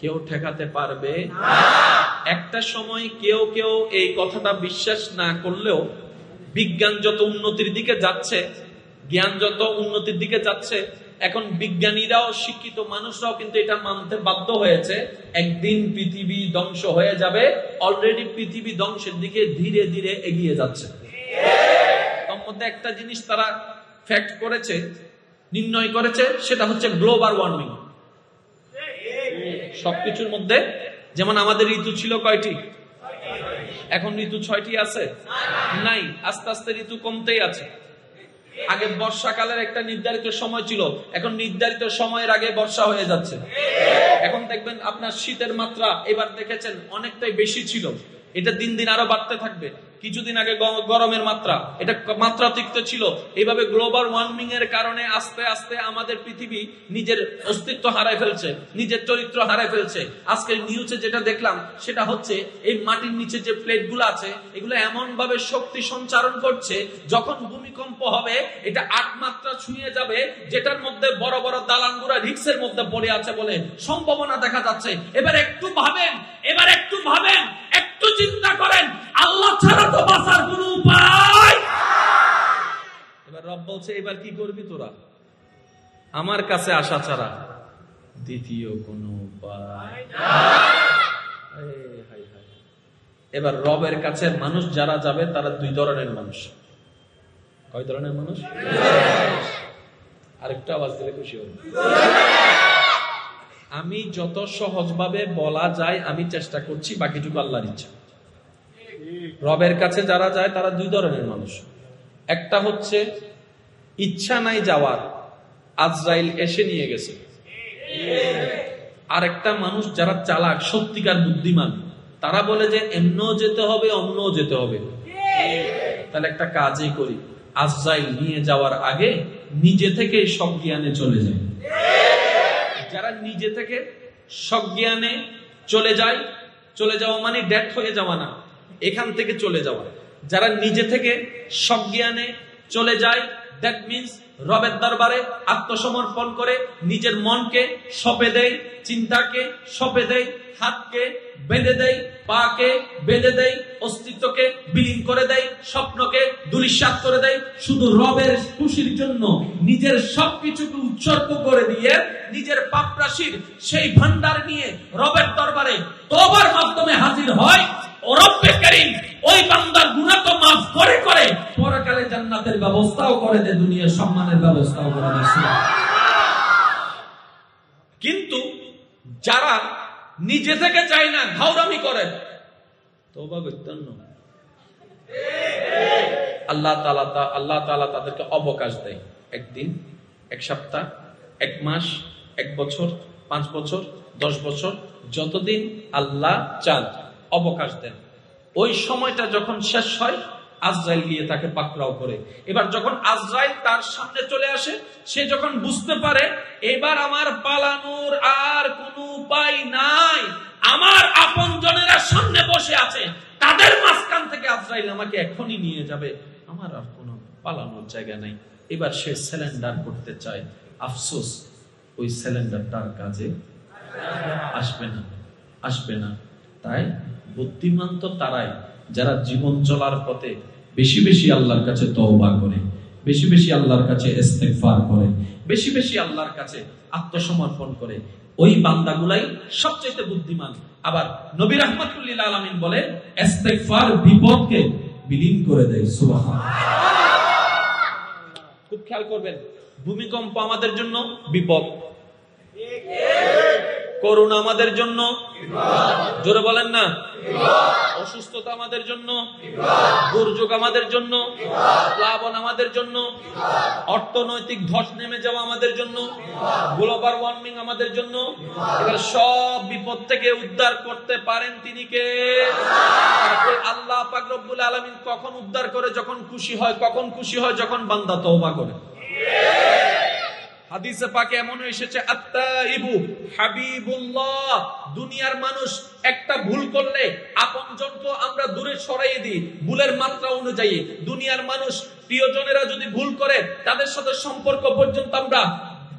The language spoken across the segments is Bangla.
কেউ ঠেকাতে পারবে না। একটা সময় কেউ কেউ এই কথাটা বিশ্বাস না করলেও বিজ্ঞান যত উন্নতির দিকে যাচ্ছে, জ্ঞান যত উন্নতির দিকে যাচ্ছে, এখন বিজ্ঞানীরাও শিক্ষিত মানুষরাও কিন্তু এটা মানতে বাধ্য হয়েছে একদিন পৃথিবী ধ্বংস হয়ে যাবে। অলরেডি পৃথিবী ধ্বংসের দিকে ধীরে ধীরে এগিয়ে যাচ্ছে। তার মধ্যে একটা জিনিস তারা ফ্যাক্ট করেছে, নির্ণয় করেছে, সেটা হচ্ছে গ্লোবাল ওয়ার্মিং। সবকিছুর মধ্যে যেমন আমাদের ঋতু ছিল কয়টি, এখন ঋতু 6টি আছে? নাই, আস্তে আস্তে ঋতু কমতেই আছে। আগে বর্ষাকালের একটা নির্ধারিত সময় ছিল, এখন নির্ধারিত সময়ের আগে বর্ষা হয়ে যাচ্ছে। এখন দেখবেন আপনার শীতের মাত্রা এবার দেখেছেন অনেকটাই বেশি ছিল, এটা দিন দিন আরো বাড়তে থাকবে। কিছুদিন আগে গরমের মাত্রা, এটা মাত্রাতিরিক্ত ছিল। এইভাবে গ্লোবাল ওয়ার্মিং এর কারণে আস্তে আস্তে আমাদের পৃথিবী নিজের অস্তিত্ব হারায় ফেলছে, নিজের চরিত্র হারায় ফেলছে। আজকের নিউজে যেটা দেখলাম সেটা হচ্ছে এই মাটির নিচে যে প্লেট গুলো আছে এগুলো এমন ভাবে শক্তি সঞ্চারণ করছে, যখন ভূমিকম্প হবে এটা 8 মাত্রা ছুঁয়ে যাবে, যেটার মধ্যে বড় বড় দালানগুড়া রিক্সের মধ্যে পড়ে আছে বলে সম্ভাবনা দেখা যাচ্ছে। এবার একটু ভাবেন, একটু চিন্তা করেন, আল্লাহ ছাড়া তো বাঁচার কোনো উপায়। এবার রব বলছে, এবার কি করবি তোরা? আমার কাছে আসা ছাড়া দ্বিতীয় কোনো উপায় নাই। এবার রবের কাছে মানুষ যারা যাবে তারা 2 ধরনের মানুষ। কয় ধরনের মানুষ? আরেকটা আওয়াজ দিলে খুশি হব। আমি যত সহজভাবে বলা যায় আমি চেষ্টা করছি, বাকিটুকু আল্লাহর ইচ্ছা। রবের কাছে যারা যায় তারা 2 ধরনের মানুষ। একটা হচ্ছে ইচ্ছা নাই যাওয়ার, আজরাইল এসে নিয়ে গেছে। আর একটা মানুষ যারা চালাক, সত্যিকার বুদ্ধিমান, তারা বলে যে এমনও যেতে হবে, অন্যও যেতে হবে। তাহলে একটা কাজই করি, আজরাইল নিয়ে যাওয়ার আগে নিজে থেকে সজ্ঞানে চলে যায়। যারা নিজে থেকে সজ্ঞানে চলে যায়, চলে যাওয়া মানে ডেথ হয়ে যাওয়া না, এখান থেকে চলে যাওয়া। যারা নিজে থেকে সজ্ঞানে চলে যায়, দ্যাট মিন্স রবের দরবারে আত্মসমর্পণ করে নিজের মনকে সঁপে দেয়, চিন্তাকে সঁপে দেয়, হাতকে বেঁধে দেয়, পাকে বেঁধে দেয়, অস্তিত্বকে বিলীন করে দেয়, স্বপ্নকে ধূলিসাৎ করে দেয়, শুধু রবের খুশির জন্য নিজের সবকিছুকে উৎসর্গ করে দিয়ে নিজের পাপরাশির সেই ভান্ডার নিয়ে রবের দরবারে তওবার মাধ্যমে হাজির হয়। ও রব্বে কারীম ওই বান্দার গুনাহ তো মাফ করে করে পরকালে জান্নাতের ব্যবস্থাও করে দেয়, দুনিয়ার সম্মানের ব্যবস্থাও করে দেয়। কিন্তু যারা নিজে থেকে চায় না, ঘাউরামি করে, তওবা করতেন না, আল্লাহ তাআলা তাদেরকে অবকাশ দেয়। 1 দিন, 1 সপ্তাহ, 1 মাস, 1 বছর, 5 বছর, 10 বছর, যতদিন আল্লাহ চান অবকাশ দেন। ওই সময়টা যখন শেষ হয়, আজরাইল গিয়ে তাকে পাকড়াও করে। এবার যখন আজরাইল তার সামনে চলে আসে, সে যখন বুঝতে পারে এবার আমার পালানোর আর কোনো উপায় নাই, আমার আপনজনেরা সামনে বসে আছে, তাদের মাঝখান থেকে আজরাইল আমাকে এখনই নিয়ে যাবে, আমার আর কোনো পালানোর জায়গা নাই। এবার সে সারেন্ডার করতে চায়। আফসোস, ওই সারেন্ডারটার কাজে আসবে না। তাই বুদ্ধিমান তো তারাই যারা জীবন চলার পথে বেশি বেশি আল্লাহর কাছে তওবা করে, বেশি বেশি আল্লাহর কাছে ইস্তেগফার করে, বেশি বেশি আল্লাহর কাছে আত্মসমর্পণ করে। ওই বান্দাগুলাই সবচেয়ে বুদ্ধিমান। আবার নবী রাহমাতুল লিল আলামিন বলে, ইস্তেগফার বিপদকে বিলীন করে দেয়। সুবহানাল্লাহ। খুব খেয়াল করবেন, ভূমিকম্প আমাদের জন্য বিপদ, করোনা আমাদের জন্য বিপদ, জোরে বলেন না বিপদ, অসুস্থতা আমাদের জন্য বিপদ, দুর্যোগ আমাদের জন্য বিপদ, প্লাবন আমাদের জন্য বিপদ, অর্থনৈতিক ধস নেমে যাওয়া আমাদের জন্য বিপদ, গ্লোবাল ওয়ার্মিং আমাদের জন্য বিপদ। এবার সব বিপদ থেকে উদ্ধার করতে পারেন তিনি কে? আল্লাহ পাক রব্বুল আলামিন। কখন উদ্ধার করে? যখন খুশি হয়। কখন খুশি হয়? যখন বান্দা তওবা করে। হাদিসে পাকে এমন এসেছে, আত্তাইবু হাবিবুল্লাহ। দুনিয়ার মানুষ একটা ভুল করলে আপনজন তো আমরা দূরে সরাইয়ে দিই ভুলের মাত্রা অনুযায়ী। দুনিয়ার মানুষ প্রিয়জনেরা যদি ভুল করে তাদের সাথে সম্পর্ক পর্যন্ত আমরা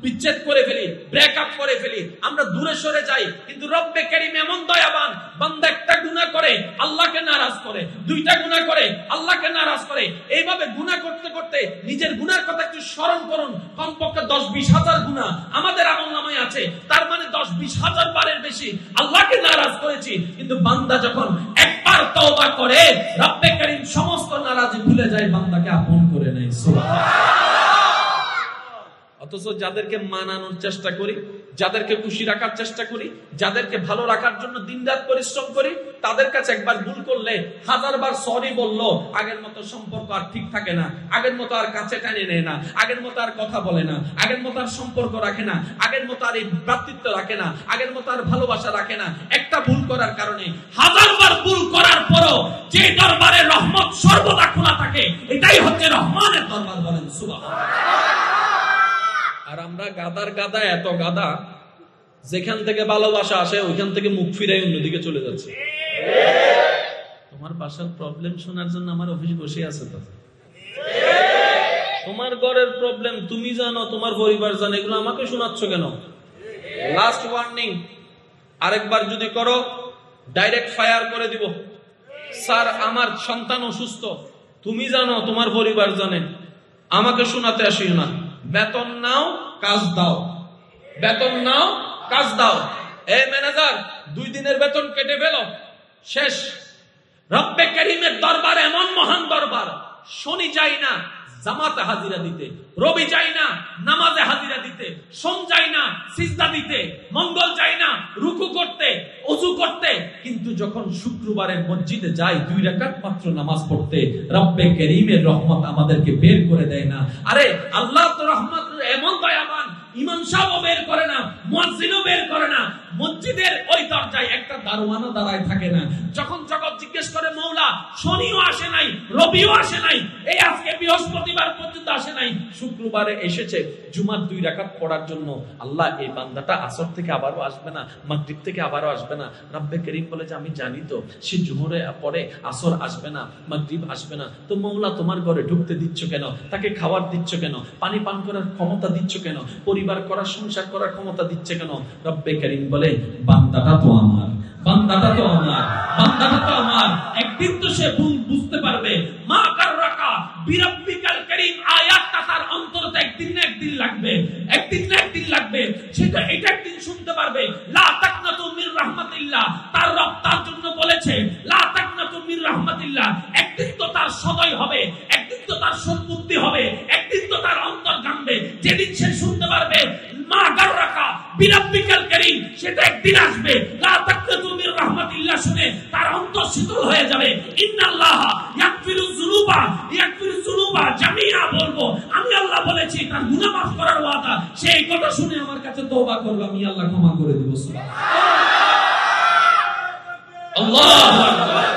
বিচ্ছেদ করে ফেলি, ব্রেকআপ করে ফেলি, আমরা দূরে সরে যাই। কিন্তু রব্বে কারীম এমন দয়াবান, বান্দা একটা গুনাহ করে আল্লাহকে নারাজ করে, দুইটা গুনাহ করে আল্লাহকে নারাজ করে। এইভাবে গুনাহ করতে করতে নিজের গুনার কথা একটু স্মরণ করুন। কমপক্ষে 10-20 হাজার গুনাহ আমাদের আমলনামায় আছে। তার মানে 10-20 হাজার বারের বেশি আল্লাহকে নারাজ করেছি। কিন্তু বান্দা যখন একবার তওবা করে, রব্বে কারীম সমস্ত নারাজি ভুলে যায়, বান্দাকে আপন করে নেয়। সুবহানাল্লাহ। অথচ যাদেরকে মানানোর চেষ্টা করি, যাদেরকে খুশি রাখার চেষ্টা করি, যাদেরকে ভালো রাখার জন্য দিনরাত পরিশ্রম করি, তাদের কাছে একবার ভুল করলে 1000বার সরি বললো আগের মতো সম্পর্ক আর ঠিক থাকে না, আগের মতো আর কাছে টানে নেয় না, আগের মতো আর কথা বলে না, আগের মতো আর সম্পর্ক রাখে না, আগের মতো আর এই ভ্রাতৃত্ব রাখে না, আগের মতো আর ভালোবাসা রাখে না। একটা ভুল করার কারণে 1000বার ভুল করার পরও যে দরবারে রহমত সর্বদা খোলা থাকে, এটাই হচ্ছে রহমানের দরবার। বলেন সুবহানাল্লাহ। আর আমরা গাদার গাদা, এত গাদা, যেখান থেকে ভালোবাসা আসে ওইখান থেকে মুখ ফিরাই অন্যদিকে চলে যাচ্ছে। তোমার বাসার প্রবলেম শোনার জন্য আমার অফিস বসে আছে তো। তোমার ঘরের প্রবলেম তুমি জানো, তোমার পরিবার জানে, এগুলো আমাকে শোনাচ্ছ কেন? লাস্ট ওয়ার্নিং, আরেকবার যদি করো ডাইরেক্ট ফায়ার করে দিব। স্যার আমার সন্তান অসুস্থ, তুমি জানো, তোমার পরিবার জানে, আমাকে শোনাতে আসিও না। বেতন নাও, কাজ দাও, বেতন নাও, কাজ দাও। এই ম্যানেজার 2 দিনের বেতন কেটে ফেলো, শেষ। রব্বে কারীমের দরবার এমন মহান দরবার, শনি যাই না জামাতে হাজিরা দিতে, রবি যাই না নামাজে হাজিরা দিতে, সোম যাই না সিজদা দিতে, মঙ্গল যাই না রুকু করতে, ওযু করতে, কিন্তু যখন শুক্রবারে মসজিদে যাই 2 রাকাত মাত্র নামাজ পড়তে, রব্বে কারীমের রহমত আমাদেরকে বের করে দেয় না। আরে আল্লাহ তো রহমত এমন দয়াবান, ইমাম সাহেবও বের করে না, মুয়াজ্জিনও বের করে না, মসজিদের ওই দরজায় একটা দারোয়ানও দাঁড়ায় থাকে না। যখন জগৎ জিজ্ঞেস করে মওলা শনিও আসে নাই, রবিও আসে নাই, এই আজকে বৃহস্পতিবার পর্যন্ত আসে নাই, শুক্রবারে এসেছে জুমার 2 রাকাত পড়ার জন্য, আল্লাহ এই বান্দাটা আসর থেকে আবারও আসবে না, মাগরিব থেকে আবারও আসবে না। রব্বে কারীম বলে যে আমি জানি তো সে জুহরে পড়ে, আসর আসবে না, মাগরিব আসবে না, তো মওলা তোমার ঘরে ঢুকতে দিচ্ছ কেন? তাকে খাবার দিচ্ছ কেন? পানি পান করার ক্ষমতা দিচ্ছ কেন? পরিবার করার, সংসার করার ক্ষমতা দিচ্ছে কেন? রব্বে কারীম বলে বান্দাটা তো আমার, বান্দাটা তো আমার, বান্দাটা তো আমার। একদিন তো সে বুঝতে পারবে। মা কাররাকা বিরাব্বিকাল কারীম আয়াতটা তার অন্তরে একদিন না একদিন লাগবে, একদিন না একদিন লাগবে। সেটা এটা একদিন শুনতে পারবে। লা তাকনাতু মির রাহমাতিল্লাহ, তার রব তার জন্য বলেছে লা তাকনাতু মির রাহমাতিল্লাহ। একদিন তো তার সদয় হবে, একদিন তো তার সদ্বুদ্ধি হবে, একদিন তো তার অন্তর জানবে। যেদিন সে শুনতে পারবে মা গাররাকা বিরাব্বিকাল কারীম, সেটা একদিন আসবে। লা তাকনাতু মির রাহমাতিল্লাহ শুনে তার অন্তর শীতল হয়ে যাবে। ইন্নাল্লাহা ইয়াগফিরুয যুনুবা জামিআ, বলবো আমি আল্লাহ বলেছি, তার গুনাহ মাফ করার ওয়াদা। সেই কথা শুনে আমার কাছে তওবা করবে, আমি আল্লাহ ক্ষমা করে দেব। সুবহানাল্লাহ, আল্লাহু আকবার।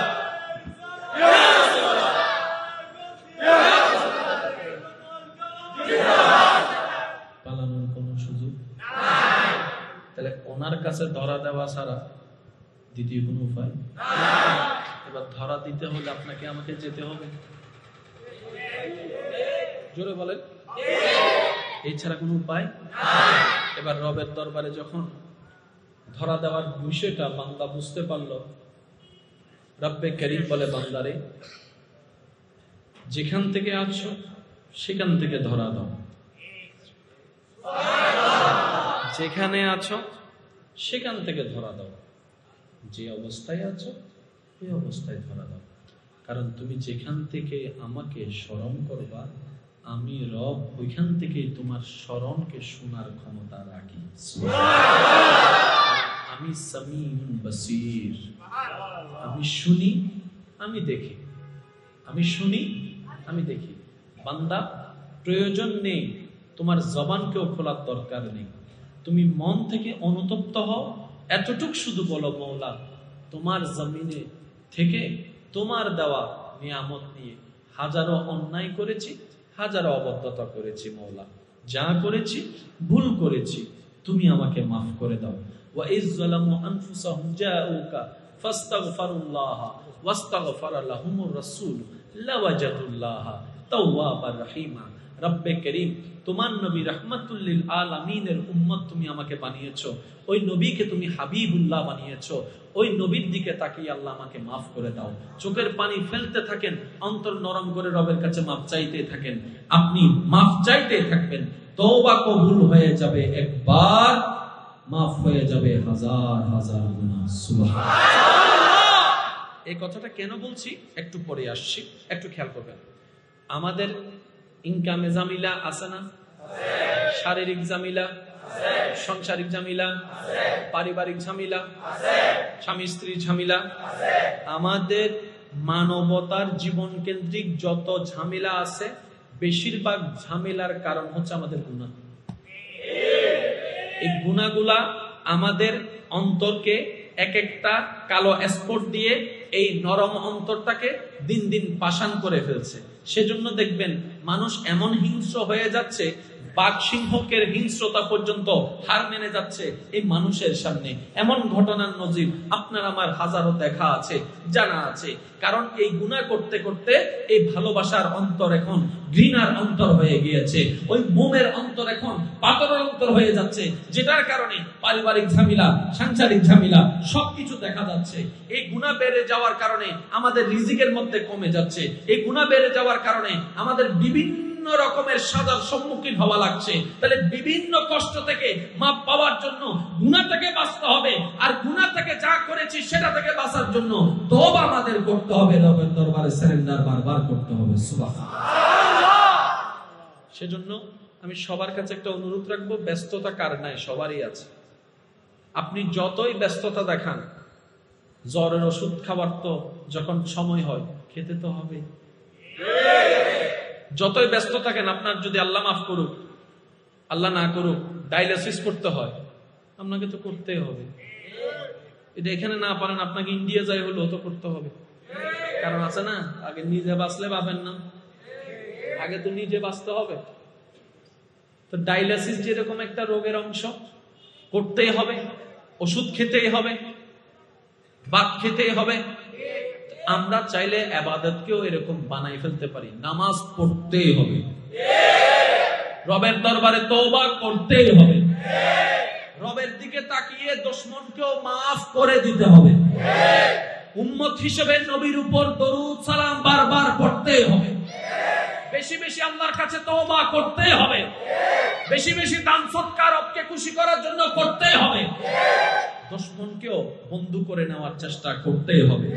পালানোর কোনো সুযোগ নাই। তাহলে ওনার কাছে ধরা দেওয়া ছাড়া দ্বিতীয় কোনো উপায় নাই। এবার ধরা দিতে হলে আপনাকে আমাকে যেতে হবে, জোরে বলেন, এই ছাড়া কোনো উপায় নাই। এবার রবের দরবারে যখন ধরা দেওয়ার বিষয়টা বান্দা বুঝতে পারলো, রব্বে কারীম বলে বান্দারে যেখান থেকে আছো সেখান থেকে ধরা দাও, যেখানে আছো সেখান থেকে ধরা দাও, যে অবস্থায় আছো এই অবস্থায় ধরা দাও। কারণ তুমি যেখান থেকে আমাকে স্মরণ করবা, আমি রব ওইখান থেকে তোমার স্মরণকে শোনার ক্ষমতা রাখি। আমি সামিউন বাসীর, আমি শুনি, আমি দেখি, আমি শুনি, আমি দেখি। বান্দা প্রয়োজন নেই তোমার জবানকেও খোলার দরকার নেই, তুমি মন থেকে অনুতপ্ত হও, এতটুক শুধু বলো মওলা তোমার জমিনে থেকে তোমার দেওয়া নিয়ামত নিয়ে হাজারো অন্যায় করেছি, হাজারো অবদ্ধতা করেছি, মওলা যা করেছি ভুল করেছি, তুমি আমাকে মাফ করে দাও। ওয়া ইয যালামু আনফুসাহুম জাউকা ফাস্তাগফিরুল্লাহ ওয়াস্তাগফারা লাহুমুর রাসূল লাওয়াজাদুল্লাহ তাওয়াবার রহিমা। রব্বে করিম, তোমার নবী রাহমাতুল লিল আলামিনের উম্মত তুমি আমাকে বানিয়েছো, ওই নবীকে তুমি হাবিবুল্লাহ বানিয়েছো, ওই নবীর দিকে তাকিয়ে আল্লাহ আমাকে মাফ করে দাও। চোখের পানি ফেলতে থাকেন, অন্তর নরম করে রবের কাছে মাফ চাইতে থাকেন। আপনি মাফ চাইতে থাকবেন, তওবা কবুল হয়ে যাবে একবার, মাফ হয়ে যাবে হাজার হাজার গুনাহ। সুবহানাল্লাহ। এই কথাটা কেন বলছি একটু পরে আসছি, একটু খেয়াল করবেন। আমাদের ইনকামে জামিলা আছে না? শারীরিক জামিলা, সাংসারিক জামিলা, পারিবারিক ঝামেলা, স্বামী স্ত্রীর ঝামেলা, আমাদের মানবতার জীবন কেন্দ্রিক যত ঝামেলা আছে, বেশিরভাগ ঝামেলার কারণ হচ্ছে আমাদের গুনাহ। এই গুনাহগুলা আমাদের অন্তরকে এক একটা কালো স্পট দিয়ে এই নরম অন্তরটাকে দিন দিন পাষাণ করে ফেলছে। সেজন্য দেখবেন মানুষ এমন হিংস্র হয়ে যাচ্ছে, বাঘ সিংহকের হিংস্রতা পর্যন্ত হার মেনে যাচ্ছে এই মানুষের সামনে। এমন ঘটনার নজির আপনার আমার হাজারো দেখা আছে, জানা আছে। কারণ এই গুনাহ করতে করতে এই ভালোবাসার অন্তর এখন ঘৃণার অন্তর হয়ে গিয়েছে, ওই মোমের অন্তর এখন পাথরের অন্তর হয়ে যাচ্ছে, যেটার কারণে পারিবারিক ঝামেলা, সাংসারিক ঝামেলা সবকিছু দেখা যাচ্ছে। এই গুনাহ বেড়ে যাওয়ার কারণে আমাদের রিজিকের মধ্যে কমে যাচ্ছে। এই গুনাহ বেড়ে যাওয়ার কারণে আমাদের বিভিন্ন রকমের সাজার সম্মুখীন হওয়া লাগছে। তাহলে বিভিন্ন কষ্ট থেকে মাপ পাওয়ার জন্য গুনাহ থেকে বাঁচতে হবে, আর গুনাহ থেকে যা করেছি সেটা থেকে বাঁচার জন্য তওবা আমাদের করতে হবে, রবের দরবারে সারেন্ডার বারবার করতে হবে। সুবহানাল্লাহ। সেজন্য আমি সবার কাছে একটা অনুরোধ রাখবো, ব্যস্ততা কার নাই? সবারই আছে। আপনি যতই ব্যস্ততা দেখান, জ্বরের ওষুধ খাবার তো যখন সময় হয় খেতে তো হবে। যতই ব্যস্ত থাকেন, আপনার যদি আল্লাহ মাফ করুক, আল্লাহ না করুক, ডায়ালিসিস করতে হয়, আপনাকে তো করতেই হবে। এটা এখানে না পারেন, আপনাকে ইন্ডিয়া যাই হলো তো করতে হবে। কারণ আছে না, আগে নিজে বাঁচলে পাবেন না, আগে তো নিজে বাঁচতে হবে। তো ডায়ালিসিস যেরকম একটা রোগের অংশ, করতেই হবে, ওষুধ খেতেই হবে, ভাত খেতেই হবে। আমরা চাইলে ইবাদতকেও এরকম বানাই ফেলতে পারি, নামাজ পড়তেই হবে, রবের দরবারে তওবা করতেই হবে, রবের দিকে তাকিয়ে দুশমনকেও মাফ করে দিতে হবে, উম্মত হিসেবে নবীর উপর দরুদ সালাম বারবার পড়তেই হবে, বেশি বেশি আল্লাহর কাছে তওবা করতেই হবে, বেশি বেশি দান সদকা রবকে খুশি করার জন্য করতেই হবে, দুশমনকেও বন্ধু করে নেওয়ার চেষ্টা করতেই হবে,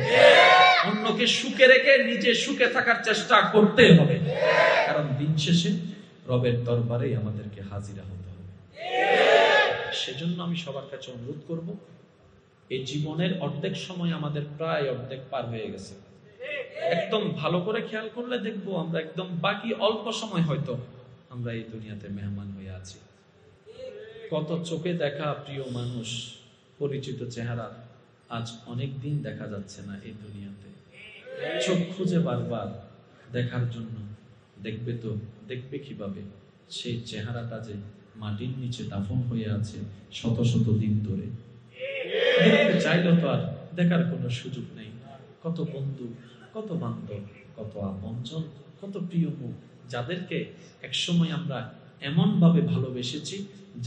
অন্যকে সুখে রেখে নিজে সুখে থাকার চেষ্টা করতে হবে। কারণ দিন শেষে রবের দরবারে আমাদেরকে হাজিরা হতে হবে। সেজন্য আমি সবার কাছে অনুরোধ করব, এই জীবনের অর্ধেক সময় আমাদের প্রায় অর্ধেক পার হয়ে গেছে। একদম ভালো করে খেয়াল করলে দেখবো আমরা একদম বাকি অল্প সময় হয়তো আমরা এই দুনিয়াতে মেহমান হয়ে আছি। কত চোখে দেখা প্রিয় মানুষ, পরিচিত চেহারা আজ অনেক দিন দেখা যাচ্ছে না এই দুনিয়াতে। চোখ খুঁজে বারবার দেখার জন্য, দেখবে তো দেখবে কিভাবে সেই চেহারাটা যে মাটির নিচে দাফন হয়ে আছে শত শত দিন ধরে। দেখতে চাইলেও তো আর দেখার কোনো সুযোগ নেই। কত বন্ধু, কত বান্ধব, কত আপনজন, কত প্রিয় মুখ, যাদেরকে একসময় আমরা এমন ভাবে ভালোবেসেছি,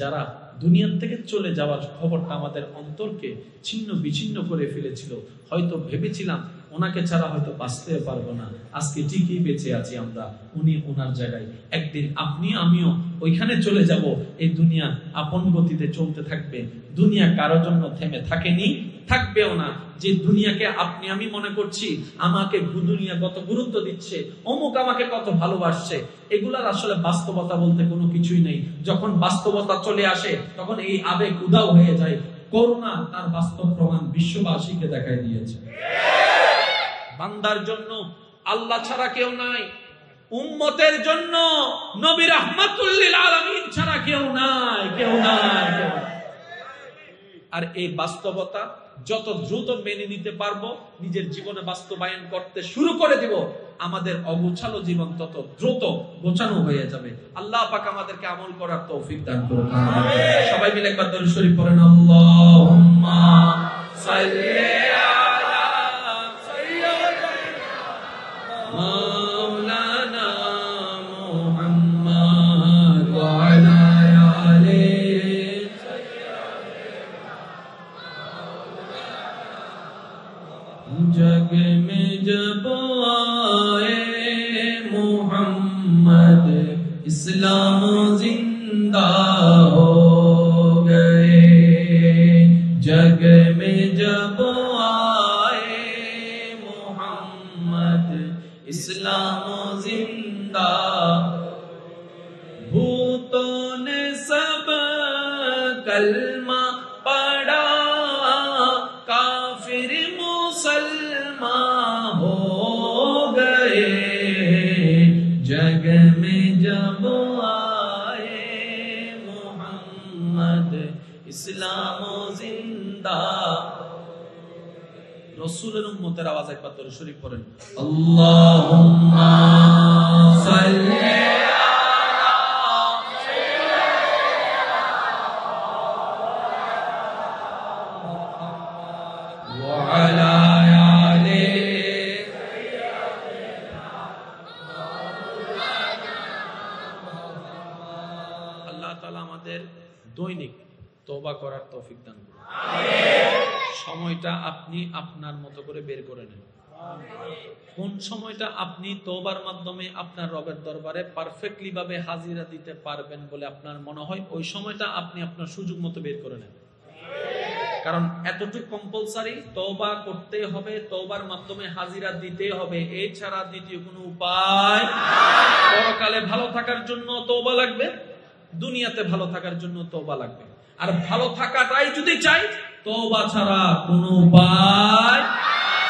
যারা দুনিয়ার থেকে চলে যাওয়ার খবরটা আমাদের অন্তরকে ছিন্ন বিচ্ছিন্ন করে ফেলেছিল। হয়তো ভেবেছিলাম ওনাকে ছাড়া হয়তো বাঁচতে পারবো না, আজকে ঠিকই বেঁচে আছি আমরা, উনি ওনার জায়গায়। একদিন আপনি আমিও ওইখানে চলে যাব। এই দুনিয়া আপন গতিতে চলতে থাকবে। দুনিয়া কারোর জন্য থেমে থাকেনি, থাকবেও না। যে দুনিয়াকে আপনি আমি মনে করছি আমাকে দুনিয়া কত গুরুত্ব দিচ্ছে, অমুক আমাকে কত ভালোবাসছে, এগুলার আসলে বাস্তবতা বলতে কোনো কিছুই নেই। যখন বাস্তবতা চলে আসে তখন এই আবেগ উধাও হয়ে যায়। করোনা তার বাস্তব প্রমাণ বিশ্ববাসীকে দেখাই দিয়েছে। বান্দার জন্য আল্লাহ ছাড়া কেউ নাই, উম্মতের জন্য নবী রাহমাতুল লিল আলামিন ছাড়া কেউ নাই, কেউ নাই, কেউ নাই। আর এই বাস্তবতা যত দ্রুত মেনে নিতে পারবো, নিজের জীবনে বাস্তবায়ন করতে শুরু করে দিব, আমাদের অগোছালো জীবন তত দ্রুত গোছানো হয়ে যাবে। আল্লাহ পাক আমাদেরকে আমল করার তৌফিক দান করুন। সবাই মিলে একবার দরুদ শরীফ পড়েন। আল্লাহুম্মা সাল্লি আলা সাইয়্যিদিনা মাওলানা মুহাম্মদ जग में जब आए मोहम्मद इस्लाम जिंदा हो गए, जग में जब आए मोहम्मद इस्लाम जिंदा, भूतों ने सब कलमा पढ़ा, काफिर मुसलमान हो गए, जग में जब आए मोहम्मद इस्लाम जिंदा। रसूলের উম্মতের আওয়াজ একবার দরুদ শরীফ পড়েন, আল্লাহুম্মা সাল্লি দৈনিক তওবা করার তৌফিক দান করুন। সময়টা আপনি আপনার মতো করে বের করে নেন। কোন সময়টা আপনি তওবার মাধ্যমে আপনার রবের দরবারে পারফেক্টলি ভাবে হাজিরা দিতে পারবেন বলে আপনার মনে হয়, ওই সময়টা আপনি আপনার সুযোগ মতো বের করে নেন। কারণ এতটুকু কম্পালসারি, তওবা করতে হবে, তওবার মাধ্যমে হাজিরা দিতে হবে, এছাড়া দ্বিতীয় কোনো উপায়। পরকালে ভালো থাকার জন্য তওবা লাগবে, দুনিয়াতে ভালো থাকার জন্য তওবা লাগবে। আর ভালো থাকাটাই যদি চাই, তওবা ছাড়া কোনো উপায়।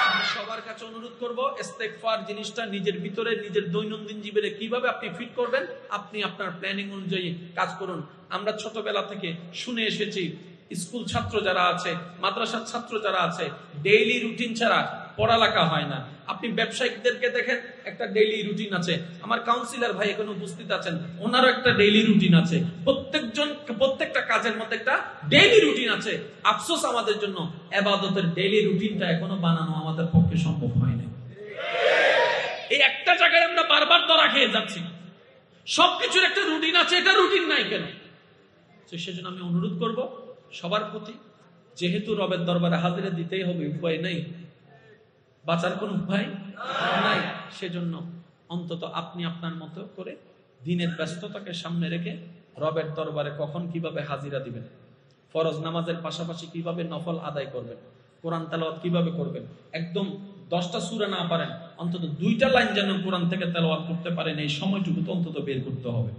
আমি সবার কাছে অনুরোধ করব, ইস্তেগফার জিনিসটা নিজের ভিতরে, নিজের দৈনন্দিন জীবনে কিভাবে আপনি ফিট করবেন, আপনি আপনার প্ল্যানিং অনুযায়ী কাজ করুন। আমরা ছোটবেলা থেকে শুনে এসেছি, স্কুল ছাত্র যারা আছে, মাদ্রাসার ছাত্র যারা আছে, ডেইলি রুটিন ছাড়া পড়ালেখা হয় না। আপনি ব্যবসায়িকদেরকে দেখেন, একটা ডেইলি রুটিন আছে। আমার কাউন্সিলর ভাই এখানে উপস্থিত আছেন, ওনারও একটা ডেইলি রুটিন আছে। প্রত্যেকটা কাজের মধ্যে একটা ডেইলি রুটিন আছে। আফসোস আমাদের জন্য, ইবাদতের ডেইলি রুটিনটা এখনো বানানো আমাদের পক্ষে সম্ভব হয়নি। এই একটা জায়গায় আমরা বারবার ধরা খেয়ে যাচ্ছি। সবকিছুর একটা রুটিন আছে, এটা রুটিন নাই কেন? সেজন্য আমি অনুরোধ করব সবার প্রতি, যেহেতু রবের দরবারে হাজিরা দিতেই হবে, উপায় নেই, বাঁচার কোন উপায় নাই, সেজন্য অন্তত আপনি আপনার মতো করে দিনের ব্যস্ততাকে সামনে রেখে রবের দরবারে কখন কিভাবে হাজিরা দিবেন, ফরজ নামাজের পাশাপাশি কিভাবে নফল আদায় করবেন, কোরআন তেলাওয়াত কিভাবে করবেন, একদম 10টা সূরা না পারেন অন্তত 2টা লাইন যেন কোরআন থেকে তেলাওয়াত করতে পারেন, এই সময়টুকু তো অন্তত বের করতে হবে।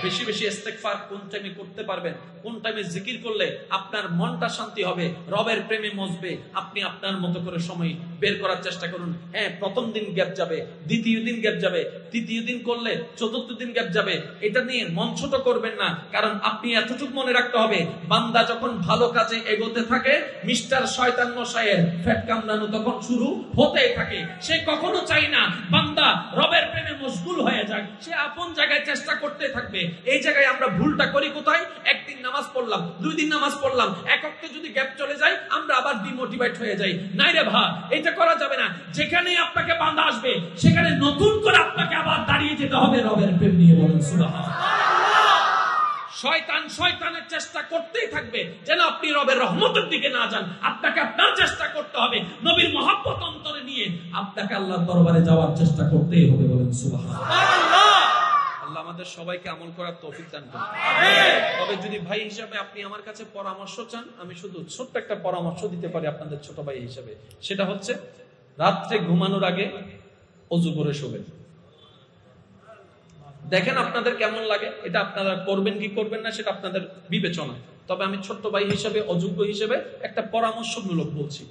বেশি বেশি ইস্তেগফার কোন টাইমে করতে পারবেন, কোন টাইমে জিকির করলে আপনার মনটা শান্তি হবে, রবের প্রেমে মজবে, আপনি আপনার মতো করে সময় বের করার চেষ্টা করুন। হ্যাঁ, প্রথম দিন গ্যাপ যাবে, দ্বিতীয় দিন গ্যাপ যাবে, তৃতীয় দিন করলে চতুর্থ দিন গ্যাপ যাবে, এটা নিয়ে মন ছোট করবেন না। কারণ আপনি এতটুকু মনে রাখতে হবে, বান্দা যখন ভালো কাজে এগোতে থাকে, মিস্টার শয়তান মশাইয়ের ফ্যাট কামড়ানো তখন শুরু হতেই থাকে। সে কখনো চাই না বান্দা রবের প্রেমে মশগুল হয়ে যাক, সে আপন জায়গায় চেষ্টা করতে থাকবে। এই জায়গায় আমরা ভুলটা করি কোথায়? একদিন নামাজ পড়লাম, 2 দিন নামাজ পড়লাম, এক ওয়াক্তে যদি গ্যাপ চলে যায়, আমরা আবার ডিমোটিভেট হয়ে যাই। নাই রে ভাই, এটা করা যাবে না। যেখানে আপনাকে বাঁধা আসবে, সেখানে নতুন করে আপনাকে আবার দাঁড়িয়ে যেতে হবে রবের প্রেম নিয়ে। বলেন সুবহানাল্লাহ। শয়তানের চেষ্টা করতেই থাকবে যেন আপনি রবের রহমতের দিকে না যান। আপনাকে আপনার চেষ্টা করতে হবে, নবীর মহব্বত অন্তরে নিয়ে আপনাকে আল্লাহর দরবারে যাওয়ার চেষ্টা করতেই হবে। বলেন সুবহানাল্লাহ। আল্লাহ আমাদের সবাইকে আমল করার তৌফিক দান করুন। তবে যদি ভাই হিসাবে আপনি আমার কাছে পরামর্শ চান, আমি শুধু ছোট্ট একটা পরামর্শ দিতে পারি আপনাদের ছোট ভাই হিসাবে। সেটা হচ্ছে, রাত্রে ঘুমানোর আগে ওযু করে শোবেন। দেখেন আপনাদের কেমন লাগে, এটা আপনারা করবেন কি করবেন না সেটা আপনাদের বিবেচনা। তবে আমি ছোট্ট ভাই হিসাবে, অযোগ্য হিসেবে একটা পরামর্শমূলক বলছি,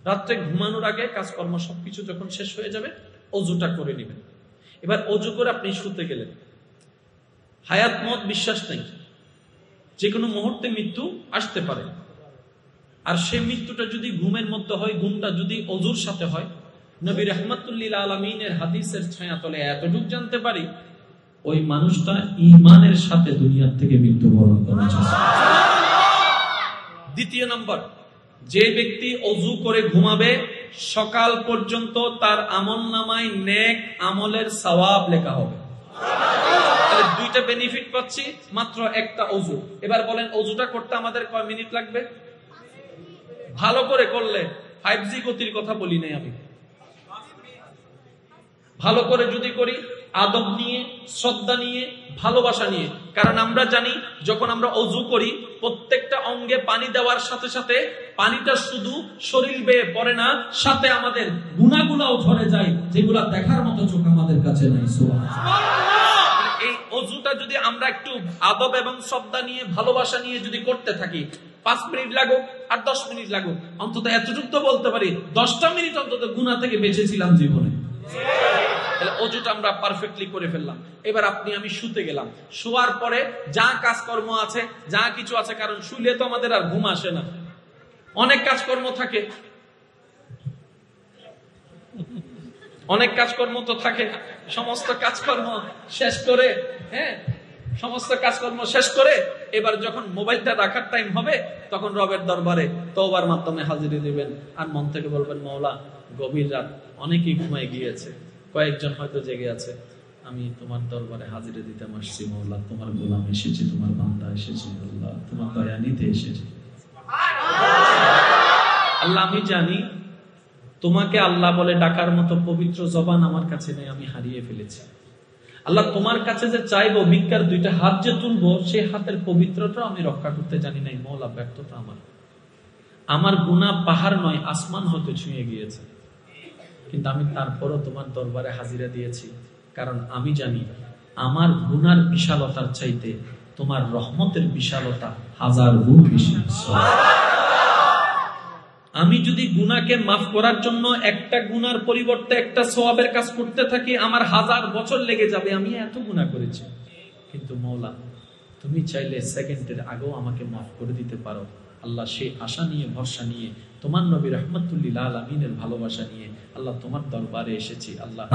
রাত্রে ঘুমানোর আগে কাজকর্ম সবকিছু যখন শেষ হয়ে যাবে, ওযুটা করে নেবেন। এবার ওযু করে আপনি শুতে গেলেন, হায়াত মত বিশ্বাস নেই, যে কোনো মুহূর্তে মৃত্যু আসতে পারে। আর সেই মৃত্যুটা যদি ঘুমের মধ্যে হয়, ঘুমটা যদি ওযুর সাথে হয়, নবী রাহমাতুল লিল আলামিনের হাদিসের ছায়াতলে এতটুকু জানতে পারি, ওই মানুষটা ঈমানের সাথে দুনিয়ার থেকে মৃত্যুবরণ করেছে। দ্বিতীয় নম্বর, যে ব্যক্তি ওযু করে ঘুমাবে, সকাল পর্যন্ত তার আমলনামায় নেক আমলের সওয়াব লেখা হবে। তাহলে 2টা বেনিফিট পাচ্ছি মাত্র একটা ওযু। এবার বলেন, ওযুটা করতে আমাদের কয় মিনিট লাগবে? ভালো করে করলে 5G গতির কথা বলি নাই আমি। ভালো করে যদি করি, আদব নিয়ে, শ্রদ্ধা নিয়ে, ভালোবাসা নিয়ে। কারণ আমরা জানি যখন আমরা অজু করি প্রত্যেকটা অঙ্গে পানি দেওয়ার সাথে সাথে পানিটা শুধু শরীর বেয়ে পড়ে না, সাথে আমাদের গুনাহগুলোও ঝরে যায়, যেগুলা দেখার মতো চোখ আমাদের কাছে নাই। সুবহানাল্লাহ। এই অজুটা যদি আমরা একটু আদব এবং শ্রদ্ধা নিয়ে, ভালোবাসা নিয়ে যদি করতে থাকি, 5 মিনিট লাগুক আর 10 মিনিট লাগুক, অন্তত এতটুকু তো বলতে পারি 10টা মিনিট অন্তত গুনাহ থেকে বেঁচেছিলাম জীবনে। অজুটা আমরা পারফেক্টলি করে ফেললাম। এবার আপনি আমি শুতে গেলাম, শোয়ার পরে যা কাজকর্ম আছে, যা কিছু আছে, কারণ শুলে তো আমাদের আর ঘুম আসে না, অনেক কাজকর্ম থাকে, অনেক কাজকর্ম তো থাকে। সমস্ত কাজকর্ম শেষ করে, সমস্ত কাজকর্ম শেষ করে এবার যখন মোবাইলটা রাখার টাইম হবে, তখন রবের দরবারে তওবার মাধ্যমে হাজিরি দিবেন আর মন থেকে বলবেন, মাওলা গভীর রাত, অনেকেই ঘুমায় গিয়েছে, কয়েকজন হয়তো জেগে আছে, আমি তোমার দরবারে হাজিরে দিতে আসছি মাওলা, তোমার গোলাম এসেছি, তোমার বান্দা এসেছি, আল্লাহ তোমার দয়া নিতে এসেছি। আল্লাহ আমি জানি তোমাকে আল্লাহ বলে ডাকার মতো পবিত্র জবান আমার কাছে নেই, আমি হারিয়ে ফেলেছি। আল্লাহ তোমার কাছে যে চাইবো, ভিক্ষার 2টা হাত যে তুলবো, সেই হাতের পবিত্রতা আমি রক্ষা করতে জানি নাই। মাওলা ব্যর্থতা আমার গুনাহ পাহাড় নয়, আসমান হতে ছুঁয়ে গিয়েছে, কিন্তু আমি তারপরও তোমার দরবারে হাজিরা দিয়েছি, কারণ আমি জানি আমার গুনার বিশালতার চাইতে তোমার রহমতের বিশালতা 1000 গুণ বেশি। আমি যদি গুনাহকে মাফ করার জন্য একটা গুনার পরিবর্তে একটা সওয়াবের কাজ করতে থাকি, আমার 1000 বছর লেগে যাবে, আমি এত গুনাহ করেছি। কিন্তু মাওলা তুমি চাইলে সেকেন্ডের আগেও আমাকে মাফ করে দিতে পারো। আল্লাহ সেই আশা নিয়ে, ভরসা নিয়ে, তোমার নবী রাহমাতুল্লিল আলামিনের ভালোবাসা নিয়ে আল্লাহ তোমার দরবারে এসেছি। আল্লাহ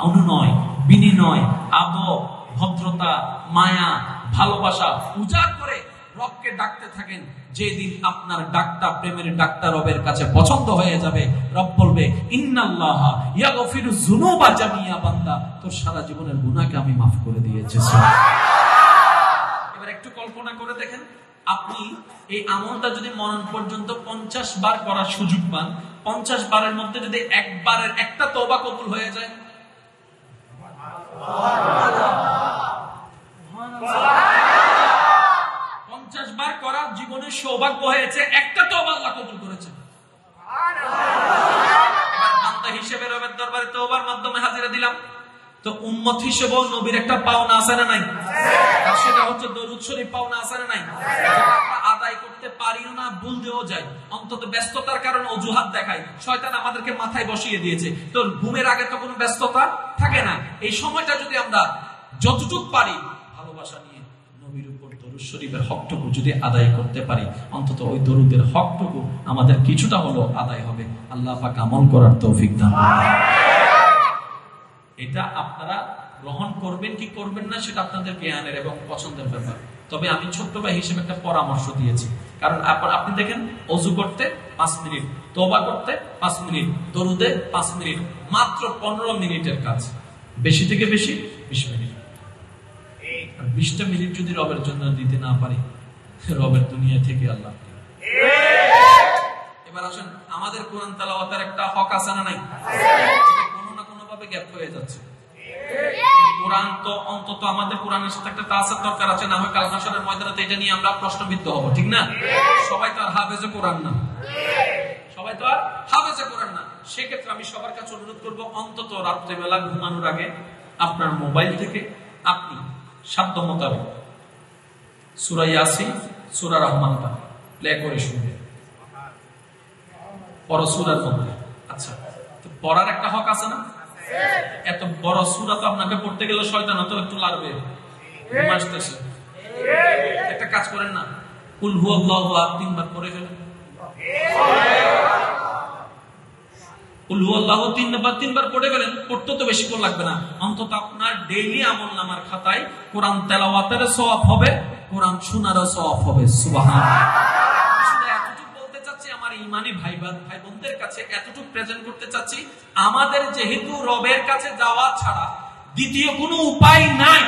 অনুনয়, বিনিময়, আদব, ভদ্রতা, মায়া, ভালোবাসা উজাড় করে রবকে ডাকতে থাকেন। যেদিন আপনার ডাকটা, প্রেমের ডাকটা রবের কাছে পছন্দ হয়ে যাবে, রব বলবে, ইন্নাল্লাহা ইয়াগফিরুয যুনুবা জামিয়া, বান্দা তোর সারা জীবনের গুনাহকে আমি মাফ করে দিয়েছি। এবার একটু কল্পনা করে দেখেন, আপনি এই আমলটা যদি মরণ পর্যন্ত 50 বার করার সুযোগ পান, 50 বারের মধ্যে যদি একবারের একটা তওবা কবুল হয়ে যায়, 50 বার করার জীবনের সৌভাগ্য হয়েছে, একটা তওবা আল্লাহ কবুল করেছেন। এবার বান্দা হিসেবে রবের দরবারে তওবার মাধ্যমে হাজিরা দিলাম, তো উম্মত হিসেবেও নবীর একটা পাওনা আছে না নাই? আর সেটা হচ্ছে দরুদ শরীফ পাওনা আছে না নাই? আমরা আদায় করতে পারিও না, ভুলতেও যাই, অন্তত ব্যস্ততার কারণে অজুহাত দেখাই, শয়তান আমাদেরকে মাথায় বসিয়ে দিয়েছে। তো ঘুমের আগে তো কোনো ব্যস্ততা থাকে না, এই সময়টা যদি আমরা যতটুকু পারি ভালোবাসা নিয়ে নবীর উপর দরুদ শরীফের হকটুকু যদি আদায় করতে পারি, অন্তত ওই দরুদের হকটুকু আমাদের কিছুটা হলো আদায় হবে। আল্লাহ পাক আমল করার তৌফিক দান করুন। এটা আপনারা গ্রহণ করবেন কি করবেন না সেটা আপনাদের জ্ঞানের এবং পছন্দের ব্যাপার। তবে আমি ছোট্ট ভাই হিসেবে একটা পরামর্শ দিয়েছি, কারণ আপনি দেখেন অজু করতে 5 মিনিট, তওবা করতে 5 মিনিট, দরুদে 5 মিনিট, মাত্র 15 মিনিটের কাজ, বেশি থেকে বেশি 20 মিনিট। 20টা মিনিট যদি রবের জন্য দিতে না পারি, রবের দুনিয়া থেকে আল্লাহ। এবার আসেন, আমাদের কোরআন তেলাওয়াতের একটা হক আছে না নাই? কোনো না কোনো ভাবে গ্যাপ হয়ে যাচ্ছে। কোরআন তো অন্তত আমাদের কোরআনের সাথে একটা তাসার দরকার আছে, না হয় কাল হাসরের ময়দানে এটা নিয়ে আমরা প্রশ্নবিদ্ধ হব, ঠিক না? সবাই তো আর হাফেজে কোরআন না, সবাই তো আর হাফেজে কোরআন না। সেক্ষেত্রে আমি সবার কাছে অনুরোধ করব, অন্তত রাত্রেবেলা ঘুমানোর আগে আপনার মোবাইল থেকে আপনি শব্দ মোতাবেক সূরা ইয়াসিন, সূরা রহমানটা প্লে করে শুনবেন পড়ো সূরার মধ্যে। আচ্ছা, তো পড়ার একটা হক আছে না? এত বড় সূরা তো আপনাকে পড়তে গেলে শয়তান তো একটু লাগবে, ঘুম আসতেছে। একটা কাজ করেন না, কুল হুয়াল্লাহু আহাদ 3 বার পড়ে ফেলেন। কুল হুয়াল্লাহু 3 বার পড়ে ফেলেন, পড়তে তো বেশিক্ষণ লাগবে না। অন্তত আপনার ডেইলি আমলনামার খাতায় কোরআন তেলাওয়াতের সওয়াব হবে, কোরআন শোনারও সওয়াব হবে। সুবহানাল্লাহ। ইমানি ভাই বোনদের কাছে এতটুকু প্রেজেন্ট করতে চাচ্ছি, আমাদের যেহেতু রবের কাছে যাওয়া ছাড়া দ্বিতীয় কোনো উপায় নাই,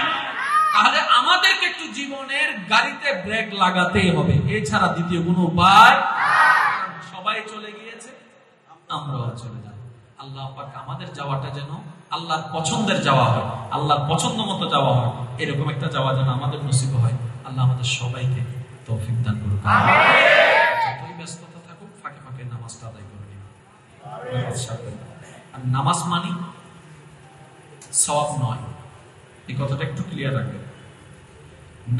তাহলে আমাদেরকে একটু জীবনের গাড়িতে ব্রেক লাগাতেই হবে, এছাড়া দ্বিতীয় কোনো উপায়। সবাই চলে গিয়েছে, আমরাও চলে যাব। আল্লাহ পাক আমাদের যাওয়াটা যেন আল্লাহর পছন্দের যাওয়া হয়, আল্লাহর পছন্দ মতো যাওয়া হয়, এরকম একটা যাওয়া যেন আমাদের নসিব হয়। আল্লাহ আমাদের সবাইকে তৌফিক দান করুক। যতই ব্যস্ততা থাকুক, ফাঁকে ফাঁকে নামাজটা আদায় করে নিন। আর নামাজ মানি সওয়াব নয়, এই কথাটা একটু ক্লিয়ার রাখবেন।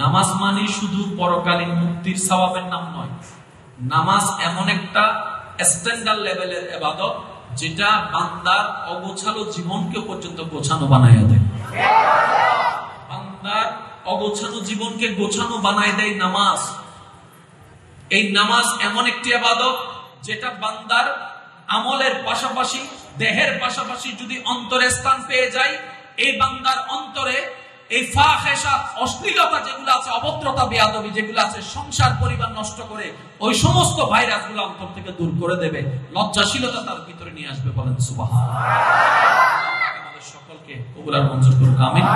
নামাজ মানে শুধু পরকালীন মুক্তির সওয়াবের নাম নয়। নামাজ এমন একটা স্ট্যান্ডার্ড লেভেলের ইবাদত যেটা বান্দার অগোছালো জীবনকে পর্যন্ত গোছানো বানায় দেয়। বান্দার অগোছালো জীবনকে গোছানো বানায় দেয় নামাজ। এই নামাজ এমন একটি ইবাদত যেটা বান্দার আমলের পাশাপাশি, দেহের পাশাপাশি যদি অন্তরে স্থান পেয়ে যায়, এই বান্দার অন্তরে এই ফাহিশা, অশ্লীলতা যেগুলো আছে, অভদ্রতা, বেয়াদবি যেগুলো আছে, সংসার পরিবার নষ্ট করে ওই সমস্ত ভাইরাসগুলো অন্তর থেকে দূর করে দেবে, লজ্জাশীলতা তার ভিতরে নিয়ে আসবে। বলেন সুবহানাল্লাহ। আমাদের সকলকে কবুল আর মঞ্জুর করুক, আমিন।